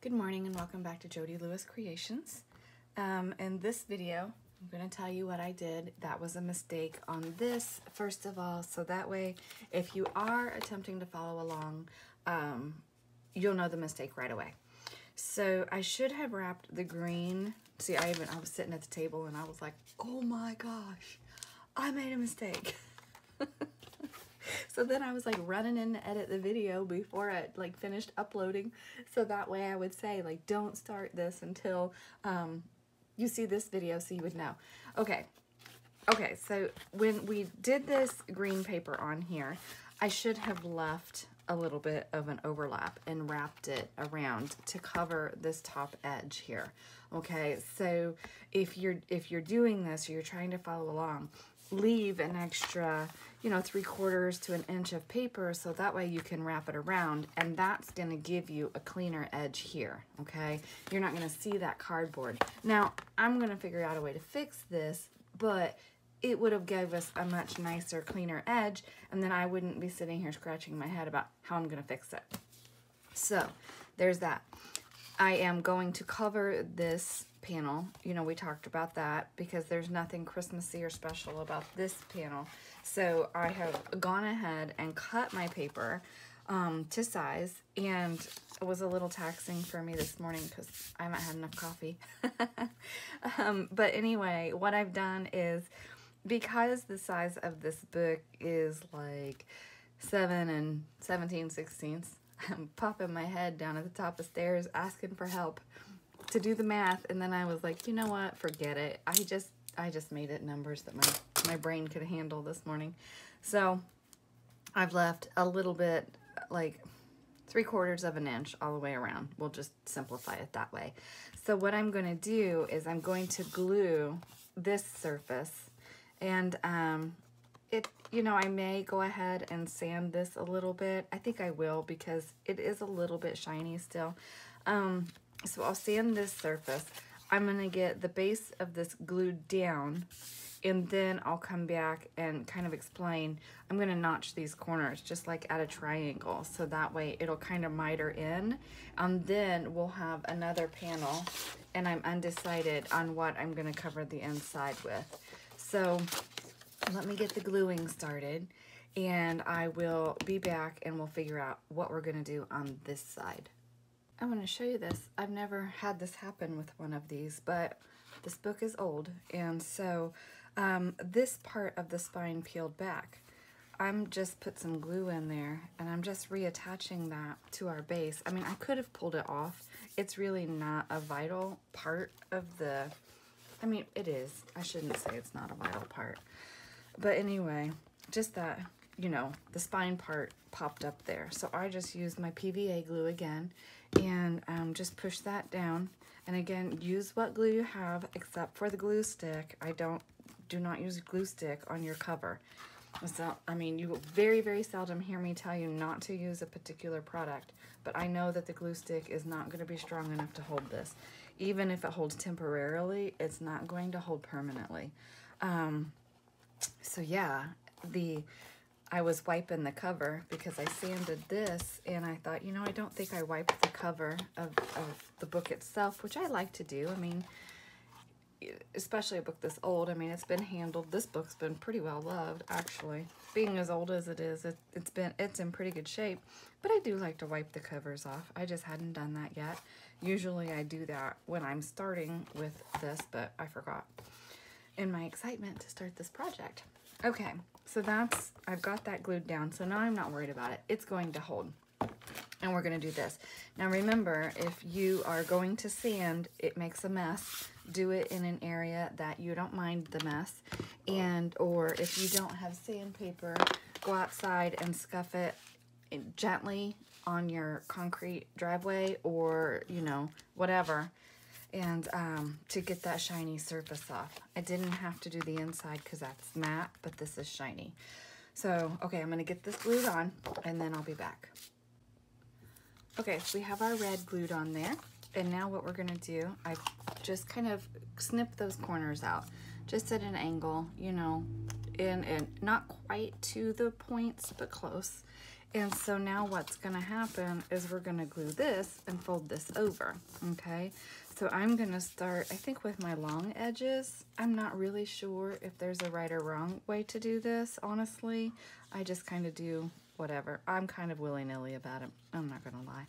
Good morning and welcome back to Jody Lewis Creations. In this video, I'm going to tell you what I did. That was a mistake on this, first of all, so that way if you are attempting to follow along, you'll know the mistake right away. So I should have wrapped the green. See, I was sitting at the table and I was like, oh my gosh, I made a mistake. So then I was like running in to edit the video before I like finished uploading. So that way I would say like, don't start this until you see this video so you would know. Okay, so when we did this green paper on here, I should have left a little bit of an overlap and wrapped it around to cover this top edge here. Okay, so if you're doing this or you're trying to follow along, leave an extra, 3/4 to an inch of paper so that way you can wrap it around, and that's going to give you a cleaner edge here. Okay, you're not going to see that cardboard. Now I'm going to figure out a way to fix this, but it would have gave us a much nicer, cleaner edge, and then I wouldn't be sitting here scratching my head about how I'm going to fix it. So there's that. I am going to cover this panel. We talked about that because there's nothing Christmassy or special about this panel. So I have gone ahead and cut my paper to size, and it was a little taxing for me this morning because I haven't had enough coffee. But anyway, what I've done is, because the size of this book is like 7 17/16, I'm popping my head down at the top of stairs asking for help to do the math, and then I was like, you know what, forget it. I just made it numbers that my brain could handle this morning. So I've left a little bit, like 3/4 of an inch all the way around. We'll just simplify it that way. So what I'm going to do is I'm going to glue this surface, and I may go ahead and sand this a little bit. I think I will because it is a little bit shiny still. So I'll sand this surface. I'm going to get the base of this glued down, and then I'll come back and kind of explain. I'm going to notch these corners just like at a triangle, so that way it'll kind of miter in. And then we'll have another panel, and I'm undecided on what I'm going to cover the inside with. So let me get the gluing started, and I will be back and we'll figure out what we're going to do on this side. I want to show you this. I've never had this happen with one of these, but this book is old, and so this part of the spine peeled back. I'm just put some glue in there, and I'm just reattaching that to our base. I mean, I could have pulled it off. It's really not a vital part of the, I mean, it is. I shouldn't say it's not a vital part. But anyway, just that, the spine part popped up there. So I just used my PVA glue again, and just push that down. And again, use what glue you have, except for the glue stick. Do not use glue stick on your cover. So, I mean, you will very, very seldom hear me tell you not to use a particular product, but I know that the glue stick is not going to be strong enough to hold this. Even if it holds temporarily, it's not going to hold permanently. So yeah, I was wiping the cover because I sanded this, and I thought, I don't think I wiped the cover of the book itself, which I like to do. I mean, especially a book this old. I mean, it's been handled. This book's been pretty well loved, actually. Being as old as it is, it's in pretty good shape. But I do like to wipe the covers off. I just hadn't done that yet. Usually I do that when I'm starting with this, but I forgot in my excitement to start this project. Okay, so I've got that glued down, so now I'm not worried about it. It's going to hold, and we're going to do this. Now remember, if you are going to sand, it makes a mess. Do it in an area that you don't mind the mess, or if you don't have sandpaper, go outside and scuff it gently on your concrete driveway, or, whatever, and to get that shiny surface off. I didn't have to do the inside because that's matte, but this is shiny. So, okay, I'm going to get this glued on, and then I'll be back. Okay, so we have our red glued on there, and now what we're going to do, I've just kind of snipped those corners out, just at an angle, and not quite to the points, but close. And so now what's gonna happen is we're gonna glue this and fold this over, okay? So I'm gonna start, I think with my long edges. I'm not really sure if there's a right or wrong way to do this, honestly. I just kind of do whatever. I'm kind of willy-nilly about it, I'm not gonna lie.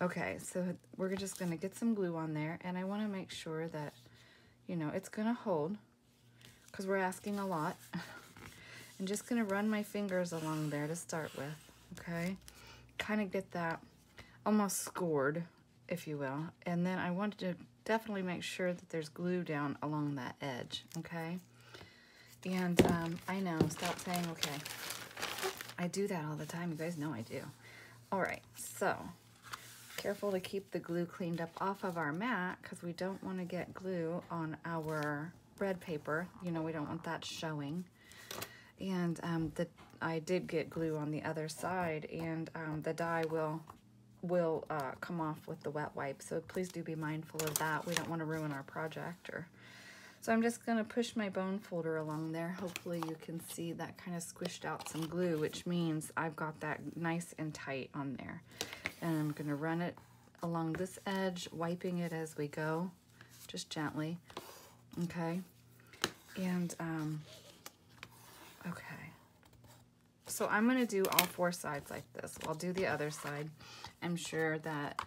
Okay, so we're just gonna get some glue on there, and I wanna make sure that, you know, it's gonna hold, because we're asking a lot. I'm just gonna run my fingers along there to start with, okay? Kind of get that almost scored, if you will. And then I want to definitely make sure that there's glue down along that edge, okay? And I know, stop saying okay. I do that all the time, you guys know I do. All right, so careful to keep the glue cleaned up off of our mat, because we don't want to get glue on our bread paper. You know, we don't want that showing. And I did get glue on the other side, and the dye will come off with the wet wipe, so please do be mindful of that. We don't want to ruin our project. So I'm just going to push my bone folder along there. Hopefully you can see that kind of squished out some glue, which means I've got that nice and tight on there. And I'm going to run it along this edge, wiping it as we go, just gently, okay? And, okay. So I'm going to do all four sides like this. I'll do the other side. I'm sure that,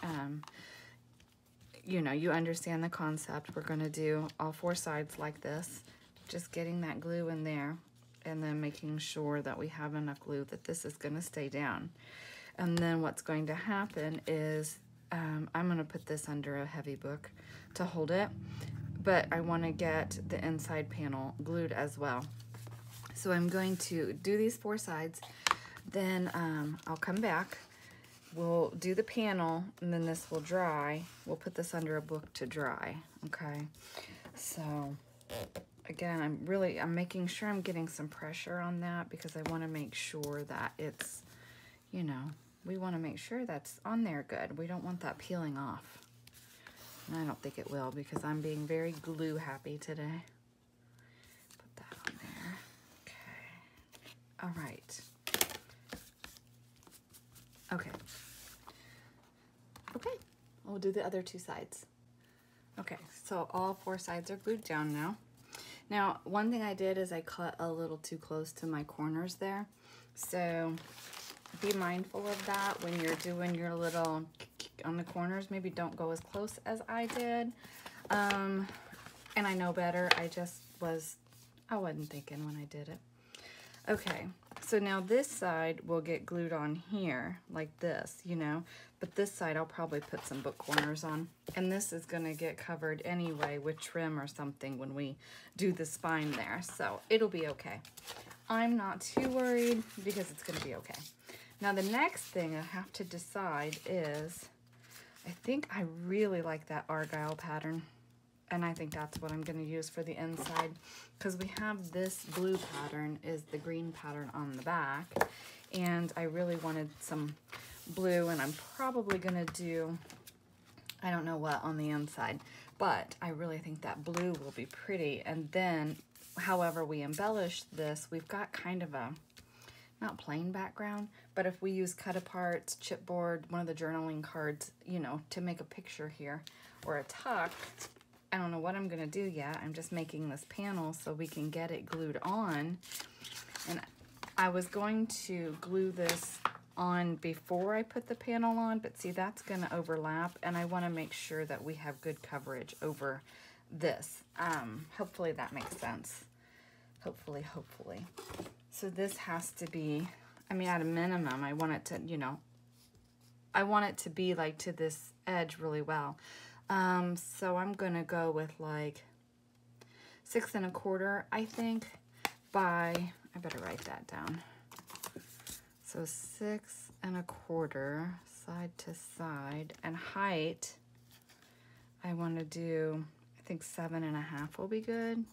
you know, you understand the concept. We're going to do all four sides like this, just getting that glue in there, and then making sure that we have enough glue that this is going to stay down. And then what's going to happen is I'm going to put this under a heavy book to hold it, but I want to get the inside panel glued as well. So I'm going to do these four sides, then I'll come back, we'll do the panel, and then this will dry. We'll put this under a book to dry, okay? So again, I'm making sure I'm getting some pressure on that, because I want to make sure that it's, you know, we want to make sure that's on there good. We don't want that peeling off. And I don't think it will, because I'm being very glue happy today. Put that on there. Okay. All right. Okay. Okay. We'll do the other two sides. Okay, so all four sides are glued down now. Now, one thing I did is I cut a little too close to my corners there. So be mindful of that when you're doing your little on the corners. Maybe don't go as close as I did. And I know better. I wasn't thinking when I did it. Okay, so now this side will get glued on here like this, you know, but this side I'll probably put some book corners on, and this is gonna get covered anyway with trim or something when we do the spine there, so it'll be okay. I'm not too worried because it's gonna be okay. Now the next thing I have to decide is, I think I really like that argyle pattern, and I think that's what I'm going to use for the inside, because we have this blue pattern is the green pattern on the back, and I really wanted some blue, and I'm probably going to do, I don't know what on the inside, but I really think that blue will be pretty. And then however we embellish this, we've got kind of a, not plain background, but if we use cut aparts, chipboard, one of the journaling cards, you know, to make a picture here, or a tuck, I don't know what I'm gonna do yet. I'm just making this panel so we can get it glued on. And I was going to glue this on before I put the panel on, but see, that's gonna overlap, and I wanna make sure that we have good coverage over this. Hopefully that makes sense. Hopefully. So this has to be, I mean, at a minimum, I want it to, you know, I want it to be like to this edge really well. So I'm gonna go with like 6 1/4, I think, by, I better write that down. So 6 1/4 side to side, and height, I want to do, I think 7 1/2 will be good,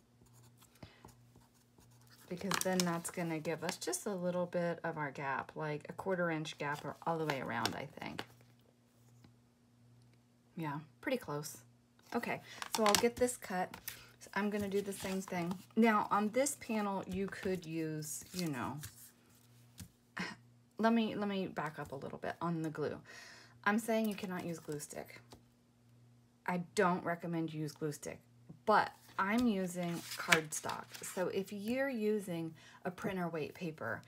because then that's gonna give us just a little bit of our gap, like a 1/4 inch gap or all the way around, I think. Yeah, pretty close. Okay, so I'll get this cut. So I'm gonna do the same thing. Now on this panel, you could use, you know, let me back up a little bit on the glue. I'm saying you cannot use glue stick. I don't recommend you use glue stick, but I'm using cardstock. So if you're using a printer weight paper,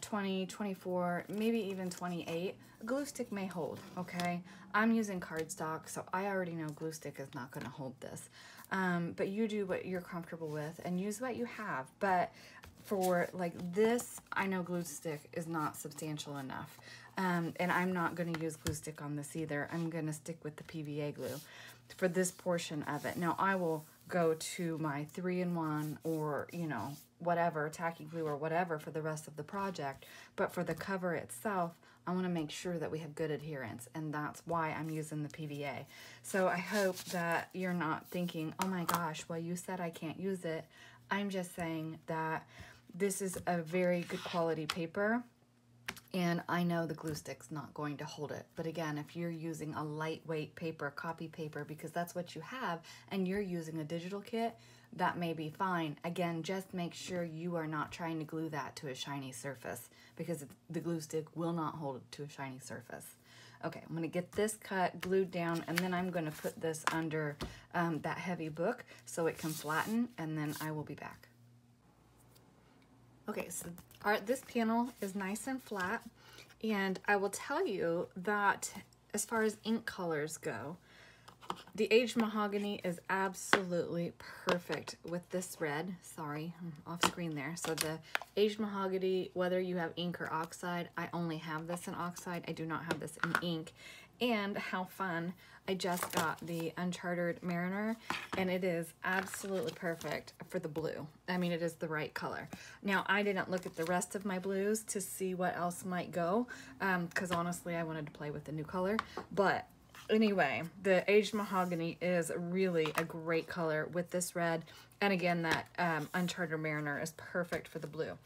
20, 24, maybe even 28, a glue stick may hold, okay? I'm using cardstock, so I already know glue stick is not gonna hold this. But you do what you're comfortable with and use what you have. But for like this, I know glue stick is not substantial enough. And I'm not gonna use glue stick on this either. I'm gonna stick with the PVA glue for this portion of it. Now I will go to my 3-in-1 or, you know, whatever, tacky glue or whatever for the rest of the project. But for the cover itself, I want to make sure that we have good adherence, and that's why I'm using the PVA. So I hope that you're not thinking, oh my gosh, well, you said I can't use it. I'm just saying that this is a very good quality paper, and I know the glue stick's not going to hold it. But again, if you're using a lightweight paper, copy paper, because that's what you have, and you're using a digital kit, that may be fine. Again, just make sure you are not trying to glue that to a shiny surface, because the glue stick will not hold it to a shiny surface. Okay, I'm gonna get this cut, glued down, and then I'm gonna put this under that heavy book so it can flatten, and then I will be back. Okay, so this panel is nice and flat, and I will tell you that as far as ink colors go, the aged mahogany is absolutely perfect with this red. Sorry, I'm off screen there. So the aged mahogany, whether you have ink or oxide, I only have this in oxide. I do not have this in ink. And how fun, I just got the Uncharted Mariner, and it is absolutely perfect for the blue. I mean, it is the right color. Now, I didn't look at the rest of my blues to see what else might go, because honestly, I wanted to play with the new color. But anyway, the aged mahogany is really a great color with this red. And again, that Uncharted Mariner is perfect for the blue.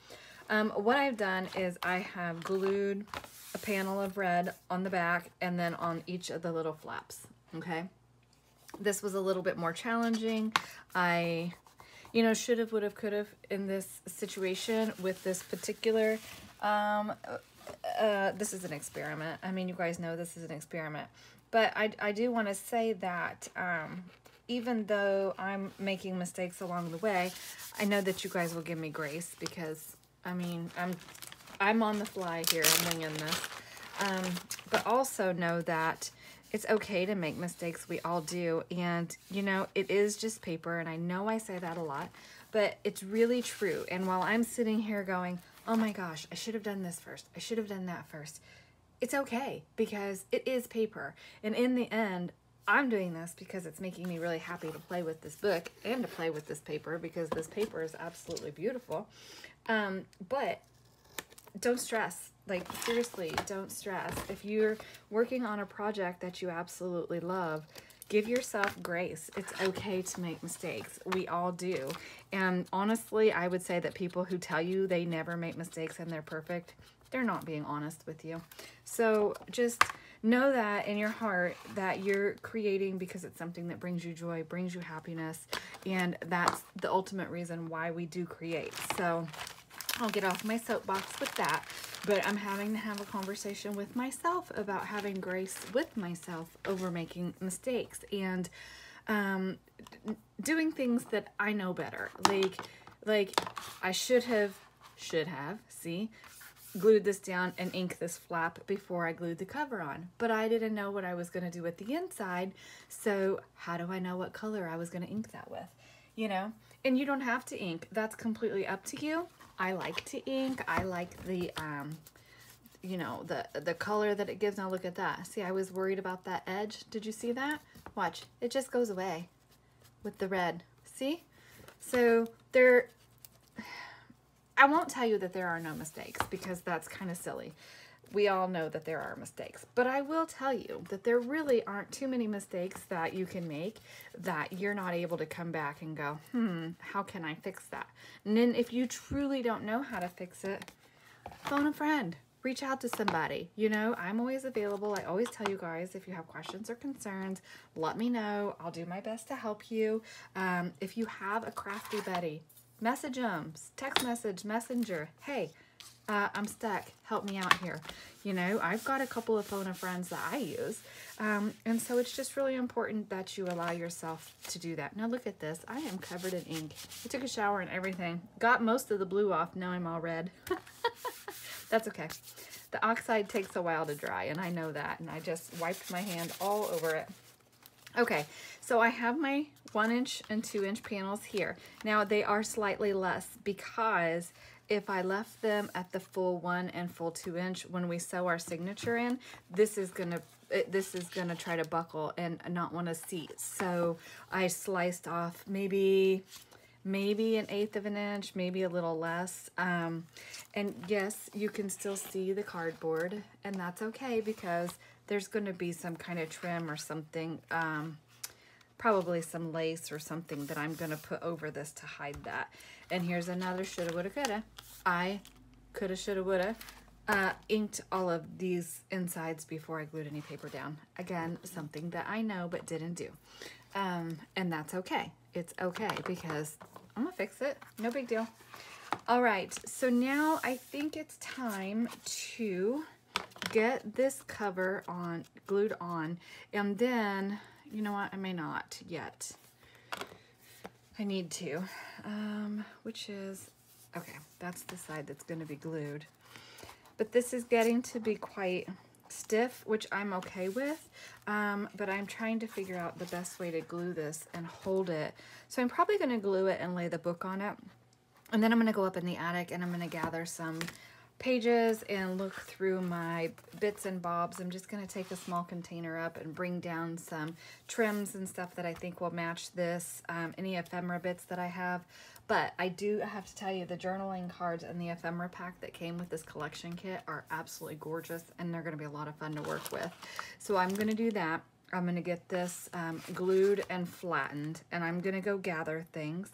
What I've done is I have glued a panel of red on the back and then on each of the little flaps, okay? This was a little bit more challenging. I, you know, should have, would have, could have in this situation with this particular, this is an experiment. I mean, you guys know this is an experiment. But I do want to say that even though I'm making mistakes along the way, I know that you guys will give me grace, because, I mean, I'm on the fly here. I'm winging this. But also know that it's okay to make mistakes. We all do. And, you know, it is just paper. And I know I say that a lot, but it's really true. And while I'm sitting here going, oh my gosh, I should have done this first. I should have done that first. It's okay, because it is paper. And in the end, I'm doing this because it's making me really happy to play with this book and to play with this paper, because this paper is absolutely beautiful. But don't stress. Like, seriously, don't stress. If you're working on a project that you absolutely love, give yourself grace. It's okay to make mistakes. We all do. And honestly, I would say that people who tell you they never make mistakes and they're perfect, they're not being honest with you. So just know that in your heart that you're creating because it's something that brings you joy, brings you happiness, and that's the ultimate reason why we do create. So I'll get off my soapbox with that, but I'm having to have a conversation with myself about having grace with myself over making mistakes and doing things that I know better. Like I should have, see, glued this down and inked this flap before I glued the cover on, but I didn't know what I was going to do with the inside. So how do I know what color I was going to ink that with? You know, and you don't have to ink. That's completely up to you. I like to ink. I like the, you know, the color that it gives. Now look at that. See, I was worried about that edge. Did you see that? Watch, it just goes away with the red. See? So there, I won't tell you that there are no mistakes, because that's kind of silly. We all know that there are mistakes, but I will tell you that there really aren't too many mistakes that you can make that you're not able to come back and go, how can I fix that? And then if you truly don't know how to fix it, phone a friend, reach out to somebody. You know, I'm always available. I always tell you guys, if you have questions or concerns, let me know. I'll do my best to help you. If you have a crafty buddy, message them, text message, messenger. Hey, I'm stuck. Help me out here. You know, I've got a couple of phone a friends that I use. And so it's just really important that you allow yourself to do that. Now look at this. I am covered in ink. I took a shower and everything. Got most of the blue off. Now I'm all red. That's okay. The oxide takes a while to dry, and I know that. And I just wiped my hand all over it. Okay, so I have my 1-inch and 2-inch panels here. Now they are slightly less because if I left them at the full 1 and full 2-inch, when we sew our signature in, this is gonna try to buckle and not want to seat. So I sliced off maybe 1/8 of an inch, maybe a little less. And yes, you can still see the cardboard, and that's okay because there's going to be some kind of trim or something, probably some lace or something that I'm going to put over this to hide that. And here's another shoulda, woulda, coulda. I coulda, shoulda, woulda inked all of these insides before I glued any paper down. Again, something that I know but didn't do. And that's okay. It's okay because I'm gonna fix it. No big deal. All right, so now I think it's time to get this cover on, glued on, and then, you know what, I may not yet. I need to, which is, okay, that's the side that's gonna be glued. But this is getting to be quite stiff, which I'm okay with, but I'm trying to figure out the best way to glue this and hold it. So I'm probably gonna glue it and lay the book on it. And then I'm gonna go up in the attic and I'm gonna gather some pages and look through my bits and bobs. I'm just gonna take a small container up and bring down some trims and stuff that I think will match this, any ephemera bits that I have. But I do have to tell you, the journaling cards and the ephemera pack that came with this collection kit are absolutely gorgeous, and they're gonna be a lot of fun to work with. So I'm gonna do that. I'm gonna get this glued and flattened, and I'm gonna go gather things.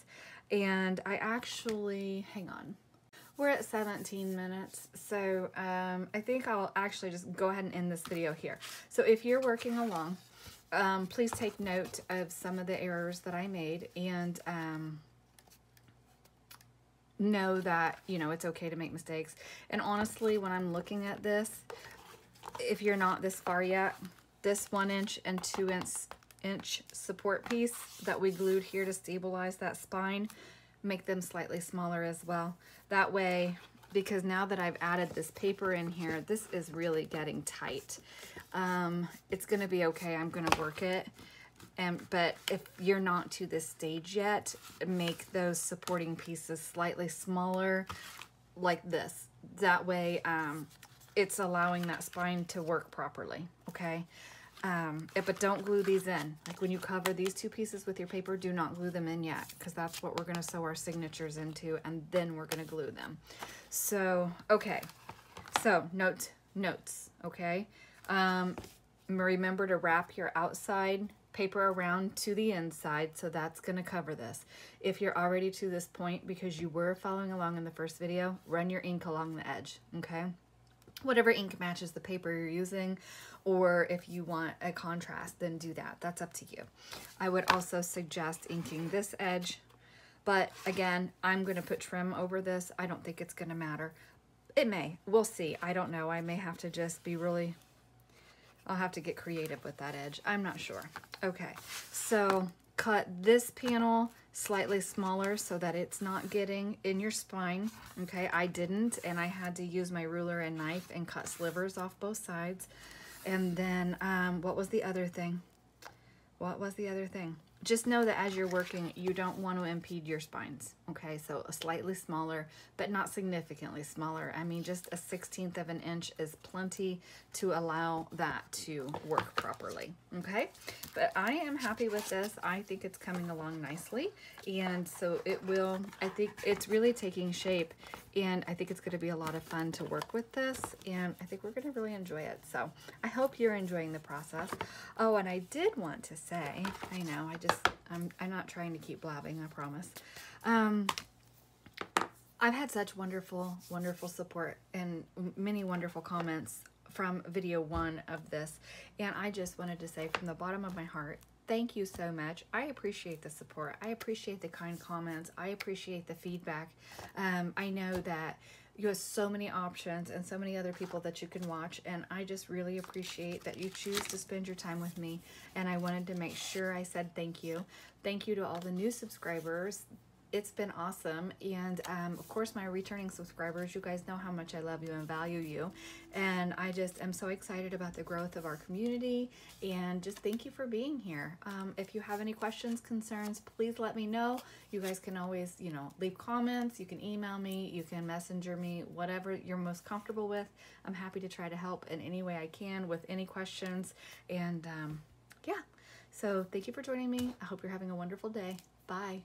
And I actually, hang on. We're at 17 minutes, so I think I'll actually just go ahead and end this video here. So if you're working along, please take note of some of the errors that I made, and know that, you know, it's okay to make mistakes. And honestly, when I'm looking at this, if you're not this far yet, this 1-inch and 2-inch support piece that we glued here to stabilize that spine, make them slightly smaller as well. That way, because now that I've added this paper in here, this is really getting tight. It's gonna be okay, I'm gonna work it. But if you're not to this stage yet, make those supporting pieces slightly smaller like this. That way, it's allowing that spine to work properly, okay? But don't glue these in. Like when you cover these two pieces with your paper, do not glue them in yet, because that's what we're gonna sew our signatures into, and then we're gonna glue them. So, okay, so notes, okay? Remember to wrap your outside paper around to the inside, so that's going to cover this. If you're already to this point because you were following along in the first video, run your ink along the edge, okay? Whatever ink matches the paper you're using, or if you want a contrast, then do that. That's up to you. I would also suggest inking this edge, but again, I'm going to put trim over this. I don't think it's going to matter. It may. We'll see. I don't know. I may have to just be really... I'll have to get creative with that edge. I'm not sure. Okay, so cut this panel slightly smaller so that it's not getting in your spine. Okay, I didn't, and I had to use my ruler and knife and cut slivers off both sides. And then, what was the other thing? What was the other thing? Just know that as you're working, you don't want to impede your spines, okay? So a slightly smaller, but not significantly smaller. I mean, just a 1/16 of an inch is plenty to allow that to work properly, okay? But I am happy with this. I think it's coming along nicely, and so it will, I think it's really taking shape, and I think it's going to be a lot of fun to work with this, and I think we're going to really enjoy it. So I hope you're enjoying the process. Oh, and I did want to say, I know, I'm not trying to keep blabbing, I promise. I've had such wonderful support and many wonderful comments from video 1 of this, and I just wanted to say from the bottom of my heart, thank you so much. I appreciate the support. I appreciate the kind comments. I appreciate the feedback. I know that You have so many options and so many other people that you can watch, and I just really appreciate that you choose to spend your time with me, and I wanted to make sure I said thank you. Thank you to all the new subscribers. It's been awesome, and of course my returning subscribers, you guys know how much I love you and value you, and I just am so excited about the growth of our community, and just thank you for being here. If you have any questions, concerns, please let me know. You guys can always, you know, leave comments, you can email me, you can messenger me, whatever you're most comfortable with. I'm happy to try to help in any way I can with any questions, and yeah, so thank you for joining me. I hope you're having a wonderful day. Bye.